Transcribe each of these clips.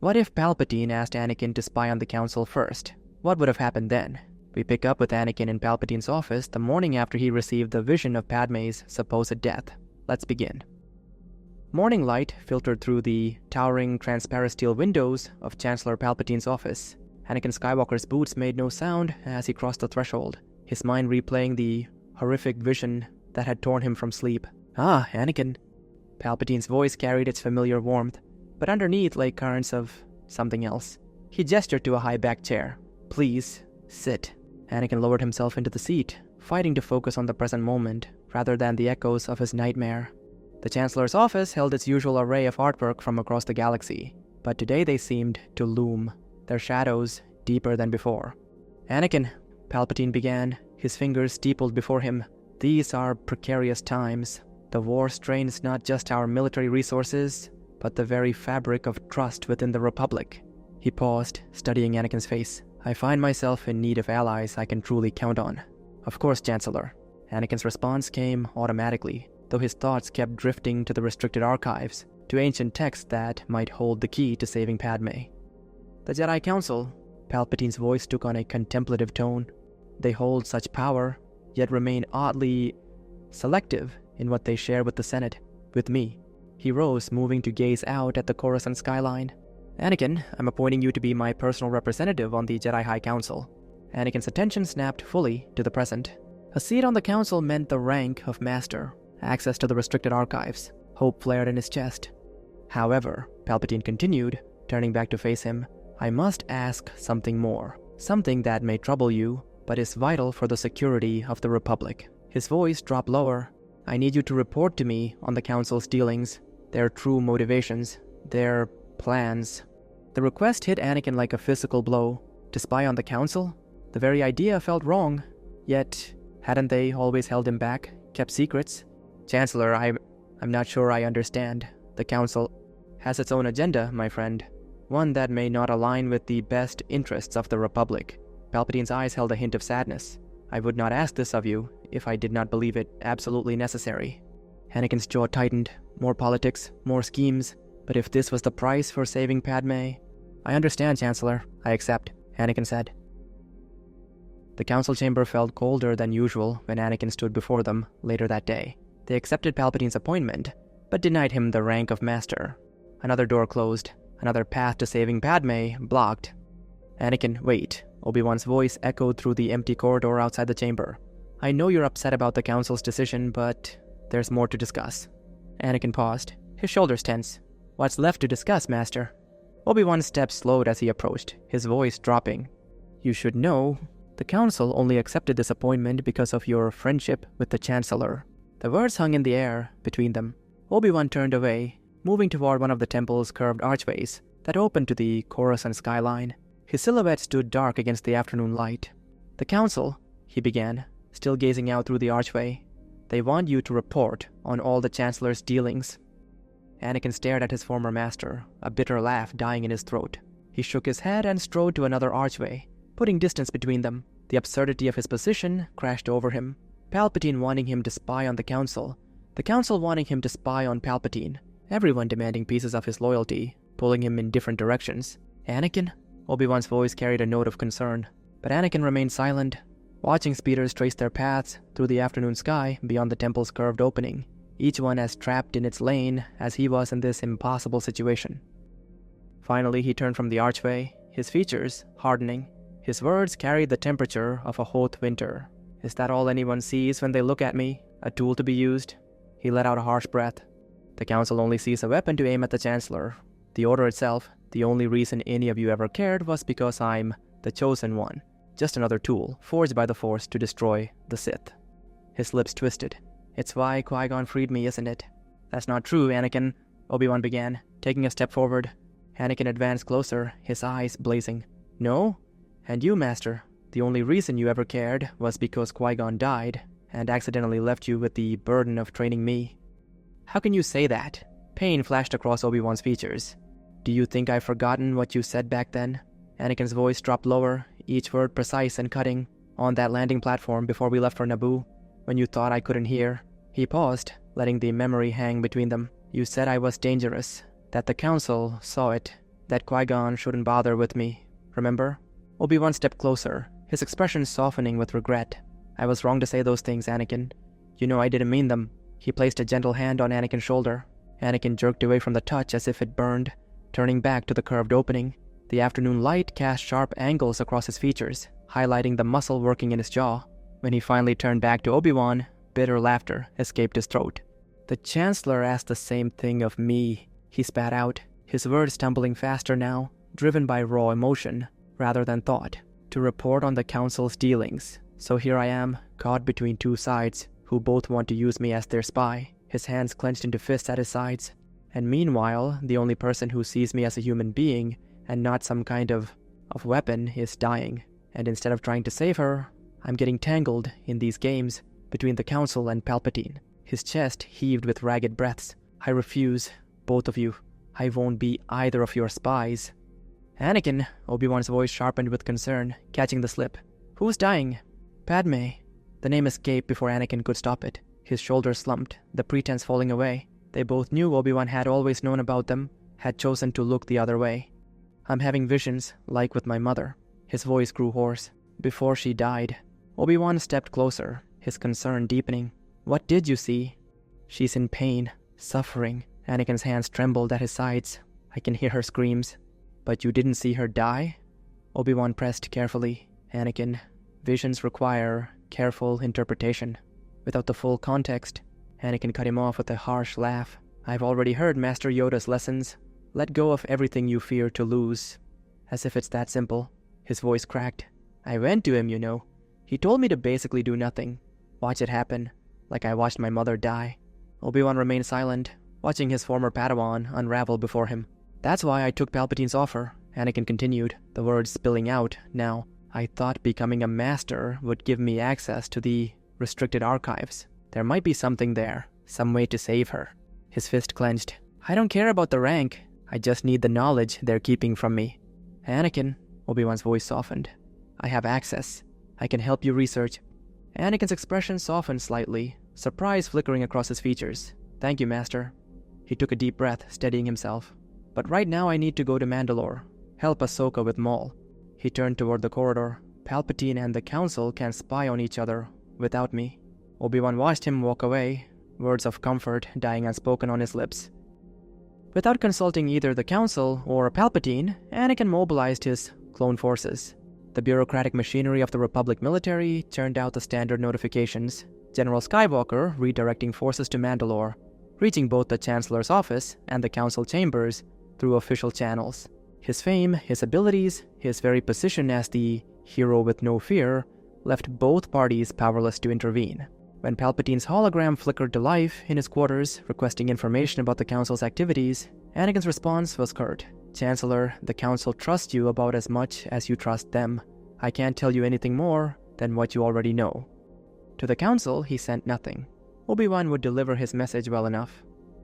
What if Palpatine asked Anakin to spy on the Council first? What would have happened then? We pick up with Anakin in Palpatine's office the morning after he received the vision of Padme's supposed death. Let's begin. Morning light filtered through the towering transparent steel windows of Chancellor Palpatine's office. Anakin Skywalker's boots made no sound as he crossed the threshold, his mind replaying the horrific vision that had torn him from sleep. "Ah, Anakin." Palpatine's voice carried its familiar warmth, but underneath lay currents of something else. He gestured to a high-backed chair. "Please, sit." Anakin lowered himself into the seat, fighting to focus on the present moment rather than the echoes of his nightmare. The Chancellor's office held its usual array of artwork from across the galaxy, but today they seemed to loom, their shadows deeper than before. "Anakin," Palpatine began, his fingers steepled before him. "These are precarious times. The war strains not just our military resources, but the very fabric of trust within the Republic." He paused, studying Anakin's face. "I find myself in need of allies I can truly count on." "Of course, Chancellor." Anakin's response came automatically, though his thoughts kept drifting to the restricted archives, to ancient texts that might hold the key to saving Padme. "The Jedi Council," Palpatine's voice took on a contemplative tone. "They hold such power, yet remain oddly selective in what they share with the Senate, with me." He rose, moving to gaze out at the Coruscant skyline. "Anakin, I'm appointing you to be my personal representative on the Jedi High Council." Anakin's attention snapped fully to the present. A seat on the council meant the rank of Master, access to the restricted archives. Hope flared in his chest. "However," Palpatine continued, turning back to face him, "I must ask something more. Something that may trouble you, but is vital for the security of the Republic." His voice dropped lower. "I need you to report to me on the Council's dealings, their true motivations, their plans." The request hit Anakin like a physical blow. To spy on the Council? The very idea felt wrong. Yet, hadn't they always held him back, kept secrets? "Chancellor, I'm not sure I understand. The Council has its own agenda, my friend. One that may not align with the best interests of the Republic." Palpatine's eyes held a hint of sadness. "I would not ask this of you if I did not believe it absolutely necessary." Anakin's jaw tightened. More politics, more schemes. But if this was the price for saving Padme... "I understand, Chancellor. I accept," Anakin said. The council chamber felt colder than usual when Anakin stood before them later that day. They accepted Palpatine's appointment, but denied him the rank of Master. Another door closed, another path to saving Padme blocked. "Anakin, wait," Obi-Wan's voice echoed through the empty corridor outside the chamber. "I know you're upset about the council's decision, but there's more to discuss." Anakin paused, his shoulders tense. "What's left to discuss, Master?" Obi-Wan's steps slowed as he approached, his voice dropping. "You should know, the council only accepted this appointment because of your friendship with the Chancellor." The words hung in the air between them. Obi-Wan turned away, moving toward one of the temple's curved archways that opened to the Coruscant skyline. His silhouette stood dark against the afternoon light. "The council," he began, still gazing out through the archway. "They want you to report on all the Chancellor's dealings." Anakin stared at his former master, a bitter laugh dying in his throat. He shook his head and strode to another archway, putting distance between them. The absurdity of his position crashed over him. Palpatine wanting him to spy on the council, the council wanting him to spy on Palpatine, everyone demanding pieces of his loyalty, pulling him in different directions. "Anakin?" Obi-Wan's voice carried a note of concern, but Anakin remained silent, watching speeders trace their paths through the afternoon sky beyond the temple's curved opening, each one as trapped in its lane as he was in this impossible situation. Finally, he turned from the archway, his features hardening. His words carried the temperature of a hot winter. "Is that all anyone sees when they look at me? A tool to be used?" He let out a harsh breath. "The council only sees a weapon to aim at the Chancellor. The order itself, the only reason any of you ever cared was because I'm the chosen one. Just another tool, forged by the Force to destroy the Sith." His lips twisted. "It's why Qui-Gon freed me, isn't it?" "That's not true, Anakin," Obi-Wan began, taking a step forward. Anakin advanced closer, his eyes blazing. "No? And you, Master, the only reason you ever cared was because Qui-Gon died and accidentally left you with the burden of training me." "How can you say that?" Pain flashed across Obi-Wan's features. "Do you think I've forgotten what you said back then?" Anakin's voice dropped lower, each word precise and cutting. "On that landing platform before we left for Naboo, when you thought I couldn't hear." He paused, letting the memory hang between them. "You said I was dangerous, that the council saw it, That Qui-Gon shouldn't bother with me, remember? Obi-Wan stepped closer, his expression softening with regret. I was wrong to say those things, Anakin. You know I didn't mean them. He placed a gentle hand on Anakin's shoulder. Anakin jerked away from the touch as if it burned, turning back to the curved opening. The afternoon light cast sharp angles across his features, highlighting the muscle working in his jaw. When he finally turned back to Obi-Wan, bitter laughter escaped his throat. The Chancellor asked the same thing of me, he spat out, his words tumbling faster now, driven by raw emotion rather than thought, to report on the Council's dealings. So here I am, caught between two sides, who both want to use me as their spy, his hands clenched into fists at his sides. And meanwhile, the only person who sees me as a human being, and not some kind of weapon, is dying. And instead of trying to save her, I'm getting tangled in these games between the Council and Palpatine. His chest heaved with ragged breaths. I refuse, both of you. I won't be either of your spies. Anakin, Obi-Wan's voice sharpened with concern, catching the slip. Who's dying? Padme. The name escaped before Anakin could stop it. His shoulders slumped, the pretense falling away. They both knew Obi-Wan had always known about them, had chosen to look the other way. I'm having visions, like with my mother. His voice grew hoarse. Before she died. Obi-Wan stepped closer, his concern deepening. What did you see? She's in pain, suffering. Anakin's hands trembled at his sides. I can hear her screams. But you didn't see her die? Obi-Wan pressed carefully. Anakin, visions require careful interpretation. Without the full context, Anakin cut him off with a harsh laugh. I've already heard Master Yoda's lessons. Let go of everything you fear to lose. As if it's that simple. His voice cracked. I went to him, you know. He told me to basically do nothing. Watch it happen, like I watched my mother die. Obi-Wan remained silent, watching his former Padawan unravel before him. That's why I took Palpatine's offer, Anakin continued, the words spilling out now. I thought becoming a master would give me access to the restricted archives. There might be something there, some way to save her. His fist clenched. I don't care about the rank. I just need the knowledge they're keeping from me. Anakin, Obi-Wan's voice softened. I have access. I can help you research. Anakin's expression softened slightly, surprise flickering across his features. Thank you, Master. He took a deep breath, steadying himself. But right now I need to go to Mandalore. Help Ahsoka with Maul. He turned toward the corridor. Palpatine and the Council can spy on each other without me. Obi-Wan watched him walk away, words of comfort dying unspoken on his lips. Without consulting either the Council or Palpatine, Anakin mobilized his clone forces. The bureaucratic machinery of the Republic military churned out the standard notifications. General Skywalker redirecting forces to Mandalore, reaching both the Chancellor's office and the Council chambers through official channels. His fame, his abilities, his very position as the hero with no fear, left both parties powerless to intervene. When Palpatine's hologram flickered to life in his quarters, requesting information about the Council's activities, Anakin's response was curt. Chancellor, the Council trusts you about as much as you trust them. I can't tell you anything more than what you already know. To the Council, he sent nothing. Obi-Wan would deliver his message well enough.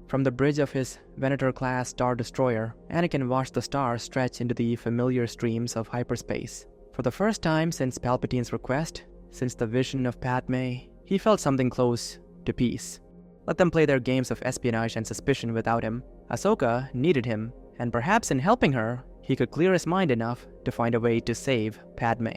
From the bridge of his Venator-class Star Destroyer, Anakin watched the stars stretch into the familiar streams of hyperspace. For the first time since Palpatine's request, since the vision of Padme, he felt something close to peace. Let them play their games of espionage and suspicion without him. Ahsoka needed him, and perhaps in helping her, he could clear his mind enough to find a way to save Padme.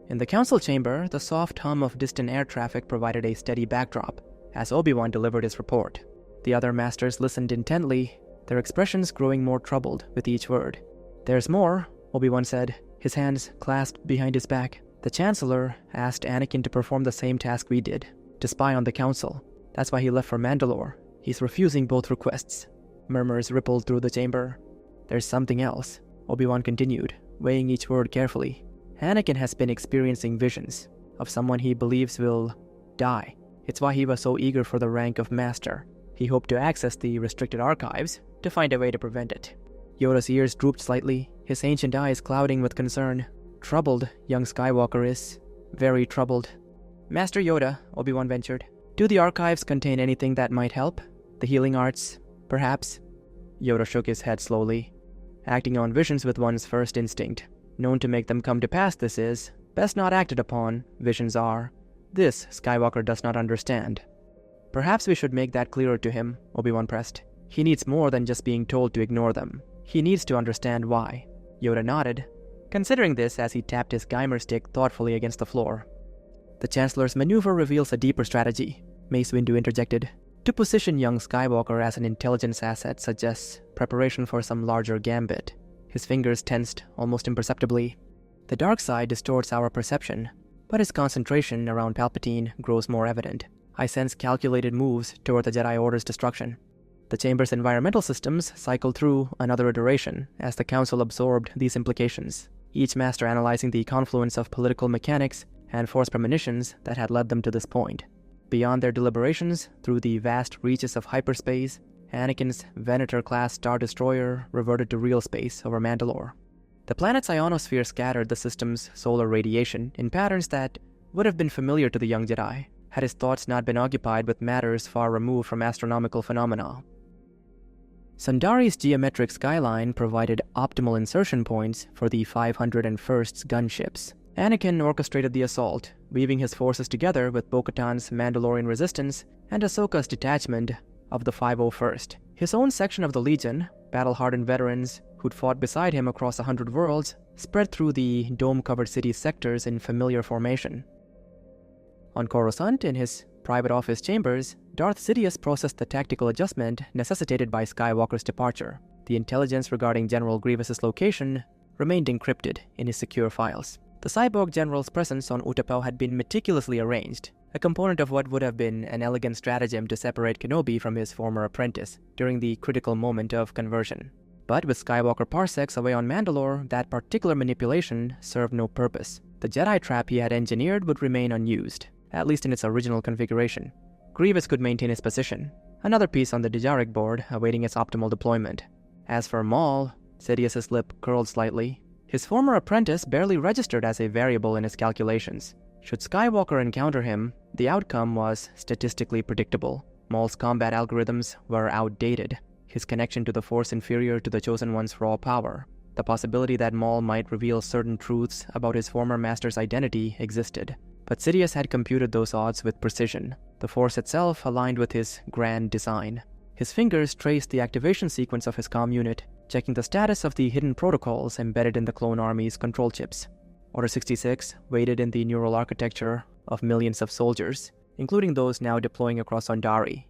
In the Council chamber, the soft hum of distant air traffic provided a steady backdrop as Obi-Wan delivered his report. The other masters listened intently, their expressions growing more troubled with each word. There's more, Obi-Wan said, his hands clasped behind his back. The Chancellor asked Anakin to perform the same task we did, to spy on the Council. That's why he left for Mandalore. He's refusing both requests. Murmurs rippled through the chamber. There's something else, Obi-Wan continued, weighing each word carefully. Anakin has been experiencing visions of someone he believes will die. It's why he was so eager for the rank of Master. He hoped to access the restricted archives to find a way to prevent it. Yoda's ears drooped slightly, his ancient eyes clouding with concern. Troubled, young Skywalker is. Very troubled. Master Yoda, Obi-Wan ventured. Do the archives contain anything that might help? The healing arts, perhaps? Yoda shook his head slowly. Acting on visions with one's first instinct. Known to make them come to pass, this is. Best not acted upon, visions are. This Skywalker does not understand. Perhaps we should make that clearer to him, Obi-Wan pressed. He needs more than just being told to ignore them. He needs to understand why. Yoda nodded, considering this as he tapped his Geimer stick thoughtfully against the floor. The Chancellor's maneuver reveals a deeper strategy, Mace Windu interjected. To position young Skywalker as an intelligence asset suggests preparation for some larger gambit. His fingers tensed almost imperceptibly. The dark side distorts our perception, but his concentration around Palpatine grows more evident. I sense calculated moves toward the Jedi Order's destruction. The chamber's environmental systems cycled through another iteration as the Council absorbed these implications, each master analyzing the confluence of political mechanics and Force premonitions that had led them to this point. Beyond their deliberations, through the vast reaches of hyperspace, Anakin's Venator-class Star Destroyer reverted to real space over Mandalore. The planet's ionosphere scattered the system's solar radiation in patterns that would have been familiar to the young Jedi, had his thoughts not been occupied with matters far removed from astronomical phenomena. Sundari's geometric skyline provided optimal insertion points for the 501st's gunships. Anakin orchestrated the assault, weaving his forces together with Bo-Katan's Mandalorian resistance and Ahsoka's detachment of the 501st. His own section of the Legion, battle-hardened veterans who'd fought beside him across 100 worlds, spread through the dome-covered city sectors in familiar formation. On Coruscant, in his private office chambers, Darth Sidious processed the tactical adjustment necessitated by Skywalker's departure. The intelligence regarding General Grievous's location remained encrypted in his secure files. The cyborg general's presence on Utapau had been meticulously arranged, a component of what would have been an elegant stratagem to separate Kenobi from his former apprentice during the critical moment of conversion. But with Skywalker parsecs away on Mandalore, that particular manipulation served no purpose. The Jedi trap he had engineered would remain unused, at least in its original configuration. Grievous could maintain his position, another piece on the Dejarik board awaiting its optimal deployment. As for Maul, Sidious's lip curled slightly. His former apprentice barely registered as a variable in his calculations. Should Skywalker encounter him, the outcome was statistically predictable. Maul's combat algorithms were outdated, his connection to the Force inferior to the Chosen One's raw power. The possibility that Maul might reveal certain truths about his former master's identity existed. But Sidious had computed those odds with precision. The Force itself aligned with his grand design. His fingers traced the activation sequence of his comm unit, checking the status of the hidden protocols embedded in the clone army's control chips. Order 66 waited in the neural architecture of millions of soldiers, including those now deploying across Sundari.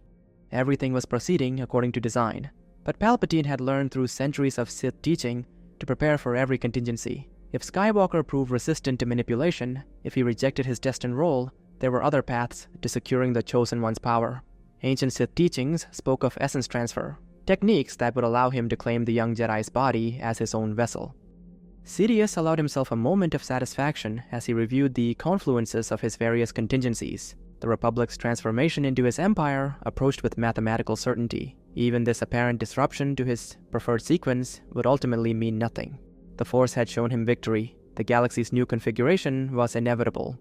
Everything was proceeding according to design, but Palpatine had learned through centuries of Sith teaching to prepare for every contingency. If Skywalker proved resistant to manipulation, if he rejected his destined role, there were other paths to securing the Chosen One's power. Ancient Sith teachings spoke of essence transfer, techniques that would allow him to claim the young Jedi's body as his own vessel. Sidious allowed himself a moment of satisfaction as he reviewed the confluences of his various contingencies. The Republic's transformation into his empire approached with mathematical certainty. Even this apparent disruption to his preferred sequence would ultimately mean nothing. The Force had shown him victory. The galaxy's new configuration was inevitable.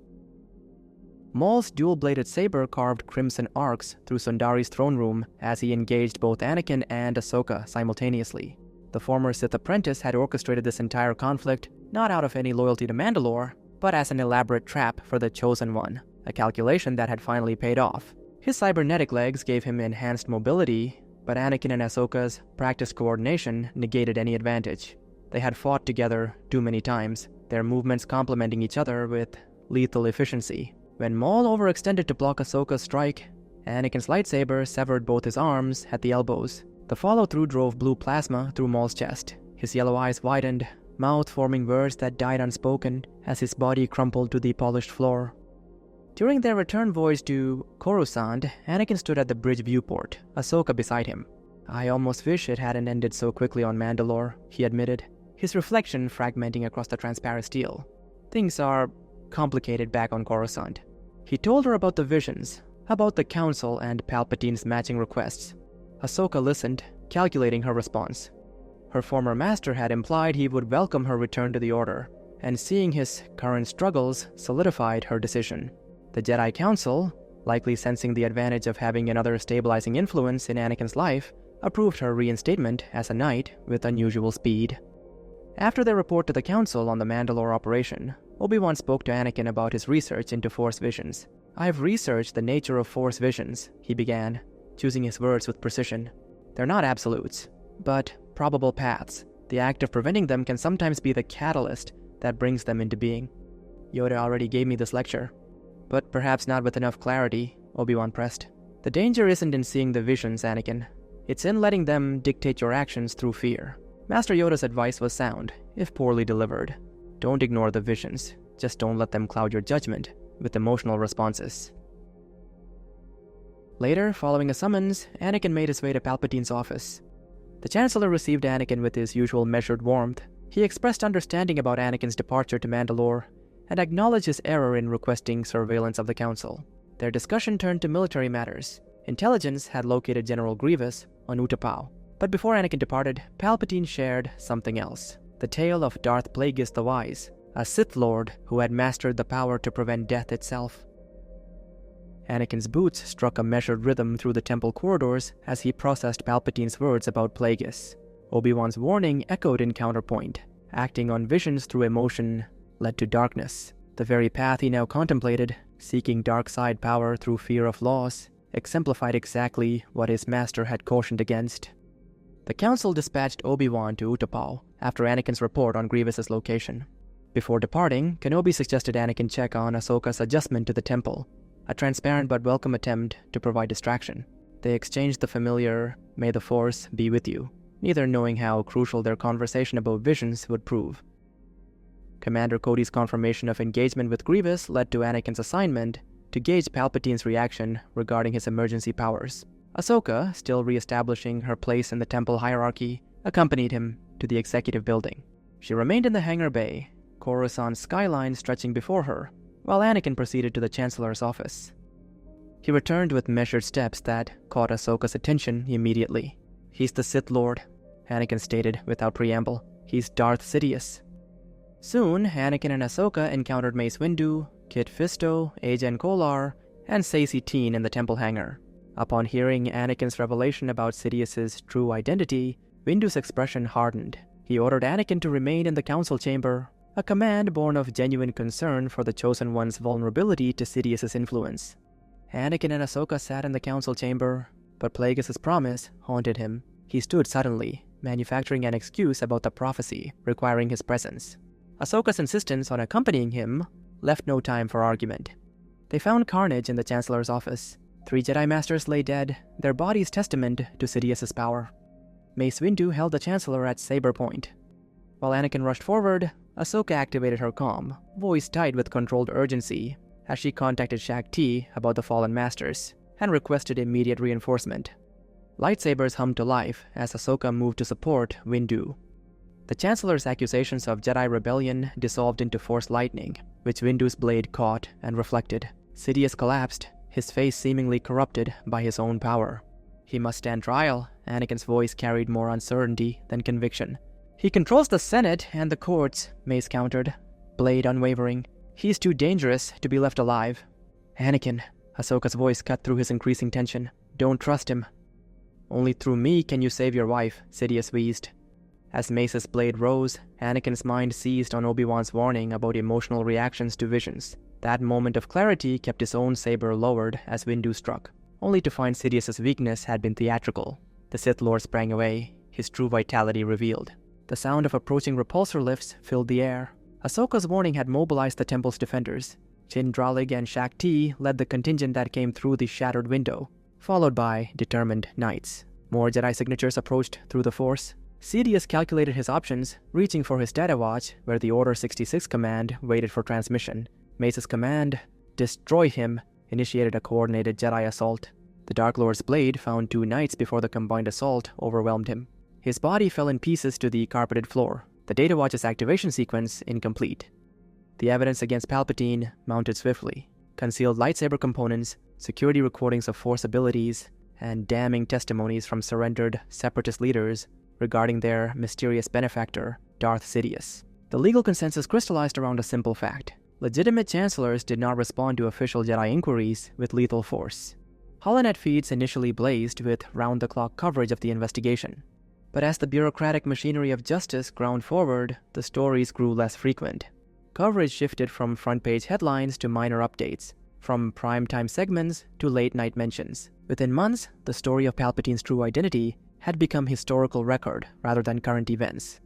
Maul's dual-bladed saber carved crimson arcs through Sundari's throne room as he engaged both Anakin and Ahsoka simultaneously. The former Sith apprentice had orchestrated this entire conflict not out of any loyalty to Mandalore, but as an elaborate trap for the Chosen One, a calculation that had finally paid off. His cybernetic legs gave him enhanced mobility, but Anakin and Ahsoka's practiced coordination negated any advantage. They had fought together too many times, their movements complementing each other with lethal efficiency. When Maul overextended to block Ahsoka's strike, Anakin's lightsaber severed both his arms at the elbows. The follow-through drove blue plasma through Maul's chest. His yellow eyes widened, mouth forming words that died unspoken as his body crumpled to the polished floor. During their return voyage to Coruscant, Anakin stood at the bridge viewport, Ahsoka beside him. "I almost wish it hadn't ended so quickly on Mandalore," he admitted, his reflection fragmenting across the transparent steel. "Things are complicated back on Coruscant." He told her about the visions, about the Council and Palpatine's matching requests. Ahsoka listened, calculating her response. Her former master had implied he would welcome her return to the Order, and seeing his current struggles solidified her decision. The Jedi Council, likely sensing the advantage of having another stabilizing influence in Anakin's life, approved her reinstatement as a knight with unusual speed. After their report to the Council on the Mandalore operation, Obi-Wan spoke to Anakin about his research into Force visions. "I've researched the nature of Force visions," he began, choosing his words with precision. "They're not absolutes, but probable paths. The act of preventing them can sometimes be the catalyst that brings them into being. Yoda already gave me this lecture, but perhaps not with enough clarity, Obi-Wan pressed. The danger isn't in seeing the visions, Anakin. It's in letting them dictate your actions through fear. Master Yoda's advice was sound, if poorly delivered. Don't ignore the visions, just don't let them cloud your judgment with emotional responses. Later, following a summons, Anakin made his way to Palpatine's office. The Chancellor received Anakin with his usual measured warmth. He expressed understanding about Anakin's departure to Mandalore and acknowledged his error in requesting surveillance of the Council. Their discussion turned to military matters. Intelligence had located General Grievous on Utapau. But before Anakin departed, Palpatine shared something else. The tale of Darth Plagueis the Wise, a Sith Lord who had mastered the power to prevent death itself. Anakin's boots struck a measured rhythm through the temple corridors as he processed Palpatine's words about Plagueis. Obi-Wan's warning echoed in counterpoint. Acting on visions through emotion led to darkness. The very path he now contemplated, seeking dark side power through fear of loss, exemplified exactly what his master had cautioned against. The Council dispatched Obi-Wan to Utapau after Anakin's report on Grievous's location. Before departing, Kenobi suggested Anakin check on Ahsoka's adjustment to the temple, a transparent but welcome attempt to provide distraction. They exchanged the familiar, "May the Force be with you," neither knowing how crucial their conversation about visions would prove. Commander Cody's confirmation of engagement with Grievous led to Anakin's assignment to gauge Palpatine's reaction regarding his emergency powers. Ahsoka, still re-establishing her place in the temple hierarchy, accompanied him to the executive building. She remained in the hangar bay, Coruscant's skyline stretching before her, while Anakin proceeded to the Chancellor's office. He returned with measured steps that caught Ahsoka's attention immediately. "He's the Sith Lord," Anakin stated without preamble. "He's Darth Sidious." Soon, Anakin and Ahsoka encountered Mace Windu, Kit Fisto, Ajen Kolar, and Saesee Tiin in the temple hangar. Upon hearing Anakin's revelation about Sidious's true identity, Windu's expression hardened. He ordered Anakin to remain in the council chamber, a command born of genuine concern for the Chosen One's vulnerability to Sidious's influence. Anakin and Ahsoka sat in the council chamber, but Plagueis' promise haunted him. He stood suddenly, manufacturing an excuse about the prophecy requiring his presence. Ahsoka's insistence on accompanying him left no time for argument. They found carnage in the Chancellor's office. 3 Jedi Masters lay dead, their bodies testament to Sidious's power. Mace Windu held the Chancellor at saber point. While Anakin rushed forward, Ahsoka activated her comm, voice tight with controlled urgency, as she contacted Shaak Ti about the fallen masters, and requested immediate reinforcement. Lightsabers hummed to life as Ahsoka moved to support Windu. The Chancellor's accusations of Jedi rebellion dissolved into Force lightning, which Windu's blade caught and reflected. Sidious collapsed, his face seemingly corrupted by his own power. "He must stand trial," Anakin's voice carried more uncertainty than conviction. "He controls the Senate and the courts," Mace countered, blade unwavering. "He's too dangerous to be left alive." "Anakin," Ahsoka's voice cut through his increasing tension. "Don't trust him." "Only through me can you save your wife," Sidious wheezed. As Mace's blade rose, Anakin's mind seized on Obi-Wan's warning about emotional reactions to visions. That moment of clarity kept his own saber lowered as Windu struck, only to find Sidious's weakness had been theatrical. The Sith Lord sprang away, his true vitality revealed. The sound of approaching repulsor lifts filled the air. Ahsoka's warning had mobilized the temple's defenders. Jin Dralig and Shaak Ti led the contingent that came through the shattered window, followed by determined knights. More Jedi signatures approached through the Force. Sidious calculated his options, reaching for his data watch where the Order 66 command waited for transmission. Mace's command, "Destroy him," initiated a coordinated Jedi assault. The Dark Lord's blade found 2 knights before the combined assault overwhelmed him. His body fell in pieces to the carpeted floor, the data watch's activation sequence incomplete. The evidence against Palpatine mounted swiftly. Concealed lightsaber components, security recordings of Force abilities, and damning testimonies from surrendered Separatist leaders regarding their mysterious benefactor, Darth Sidious. The legal consensus crystallized around a simple fact. Legitimate chancellors did not respond to official Jedi inquiries with lethal force. Holonet feeds initially blazed with round-the-clock coverage of the investigation. But as the bureaucratic machinery of justice ground forward, the stories grew less frequent. Coverage shifted from front-page headlines to minor updates, from prime-time segments to late-night mentions. Within months, the story of Palpatine's true identity had become historical record rather than current events.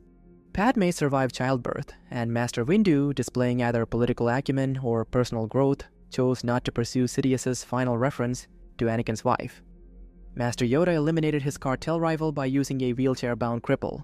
Padme survived childbirth, and Master Windu, displaying either political acumen or personal growth, chose not to pursue Sidious's final reference to Anakin's wife. Master Yoda eliminated his cartel rival by using a wheelchair-bound cripple,